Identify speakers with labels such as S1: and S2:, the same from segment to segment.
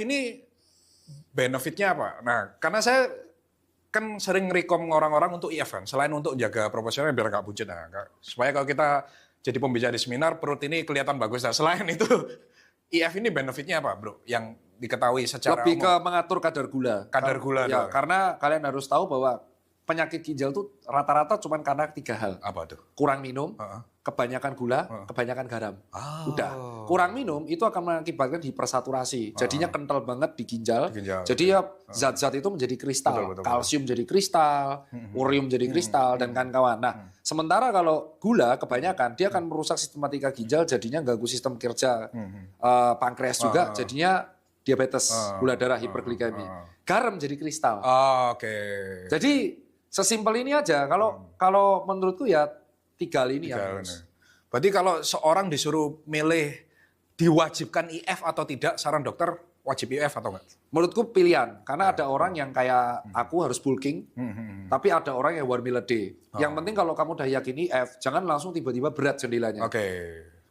S1: ini benefitnya apa? Nah, karena saya kan sering rekom orang-orang untuk IF kan, selain untuk jaga proporsional biar nggak buncit. Nah, supaya kalau kita jadi pembicara di seminar, perut ini kelihatan bagus. Nah, selain itu, IF ini benefitnya apa, bro? Yang diketahui secara
S2: Lebih
S1: umum.
S2: ke mengatur kadar gula.
S1: Kadar gula.
S2: Ya, karena kalian harus tahu bahwa penyakit ginjal tuh rata-rata cuma karena 3 hal.
S1: Apa tuh?
S2: Kurang minum, kebanyakan gula, kebanyakan garam.
S1: Oh.
S2: Udah. Kurang minum itu akan mengakibatkan hipersaturasi. Jadinya kental banget di ginjal. Jadi ya zat-zat itu menjadi kristal.
S1: Betul.
S2: Kalsium jadi kristal, urium jadi kristal, dan kawan-kawan. Nah, sementara kalau gula kebanyakan, dia akan merusak sistematika ginjal, jadinya ganggu sistem kerja pankreas juga, jadinya diabetes, gula darah, hiperglikemi. Garam jadi kristal.
S1: Oke.
S2: Jadi sesimpel ini aja. Kalau menurutku ya 3 hal ini ya.
S1: Berarti kalau seorang disuruh milih diwajibkan IF atau tidak, saran dokter wajib IF atau enggak?
S2: Menurutku pilihan. Karena ada orang yang kayak aku harus bulking, tapi ada orang yang warmile day. Yang penting kalau kamu udah yakin IF, jangan langsung tiba-tiba berat jendelanya.
S1: Oke.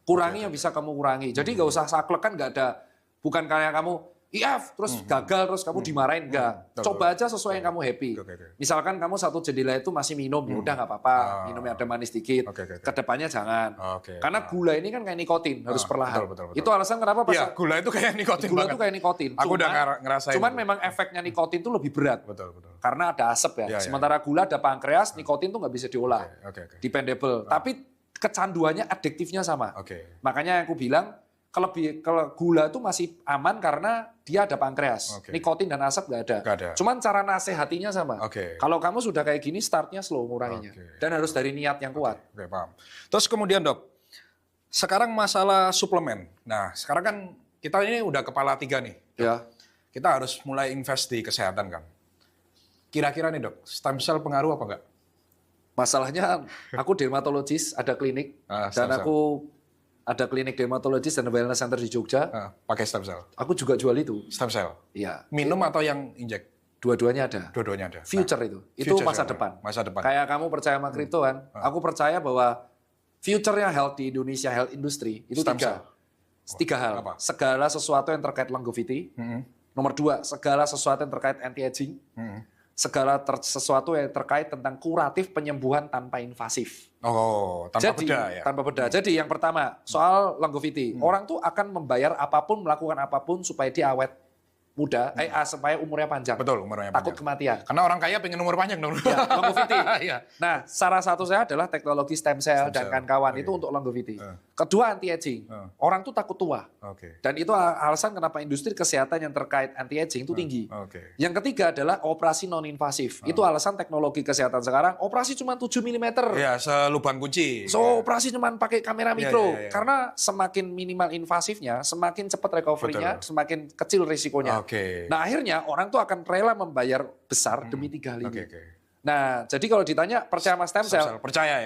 S2: Kurangi yang bisa kamu kurangi. Jadi nggak usah saklek, kan nggak ada. Bukan kayak kamu IF terus gagal terus kamu dimarahin, enggak. Coba aja sesuai yang kamu happy. Misalkan kamu satu jendela itu masih minum, ya udah nggak apa-apa, minumnya ada manis dikit. Kedepannya jangan. Karena gula ini kan kayak nikotin, harus perlahan.
S1: Betul.
S2: Itu alasan kenapa pas
S1: gula itu kayak nikotin
S2: gula
S1: banget.
S2: itu kayak nikotin.
S1: Aku udah ngerasain.
S2: Cuman memang efeknya nikotin itu lebih berat.
S1: Betul.
S2: Karena ada asap ya. Sementara gula ada pankreas, nikotin tuh nggak bisa diolah. Dependable. Tapi kecanduannya, adiktifnya sama. Makanya aku bilang kalau gula itu masih aman karena dia ada pankreas. Nikotin dan asap nggak ada. Cuman cara nasehatinya sama. Kalau kamu sudah kayak gini, startnya slow nguranginya. Dan harus dari niat yang kuat.
S1: Paham. Terus kemudian dok, sekarang masalah suplemen. Nah sekarang kan kita ini udah kepala 3 nih. Dok.
S2: Ya.
S1: Kita harus mulai invest di kesehatan kan. Kira-kira nih dok, stem cell pengaruh apa enggak?
S2: Masalahnya aku dermatologis, ada klinik. Dan aku ada klinik dermatologis dan wellness center di Jogja.
S1: Pakai stem cell?
S2: Aku juga jual itu.
S1: Stem cell?
S2: Iya.
S1: Minum atau yang injek?
S2: Dua-duanya ada.
S1: Dua-duanya ada.
S2: Future itu. Itu masa depan.
S1: Masa depan.
S2: Kayak kamu percaya sama kripto kan. Aku percaya bahwa future-nya health di Indonesia, health industry, itu 3 hal.
S1: Apa?
S2: Segala sesuatu yang terkait longevity. Nomor 2, segala sesuatu yang terkait anti-aging. Segala sesuatu yang terkait tentang kuratif penyembuhan tanpa invasif.
S1: Tanpa beda ya?
S2: Tanpa beda. Jadi yang pertama, soal longevity. Orang tuh akan membayar apapun, melakukan apapun supaya dia awet muda, supaya umurnya panjang.
S1: Betul, umurnya panjang.
S2: Takut kematian.
S1: Karena orang kaya pengen umur panjang dong.
S2: Ya, longevity. Nah, salah satu saya adalah teknologi stem cell dan kawan-kawan itu untuk longevity. Kedua, anti-aging. Orang tuh takut tua. Dan itu alasan kenapa industri kesehatan yang terkait anti-aging itu tinggi. Yang ketiga adalah operasi non-invasif. Itu alasan teknologi kesehatan sekarang, operasi cuma 7 mm.
S1: Ya, selubang kunci.
S2: Operasi cuma pakai kamera mikro. Karena semakin minimal invasifnya, semakin cepat recovery-nya, semakin kecil risikonya. Nah akhirnya orang tuh akan rela membayar besar demi 3 hal ini. Nah jadi kalau ditanya percaya sama stem cell,
S1: percaya ya.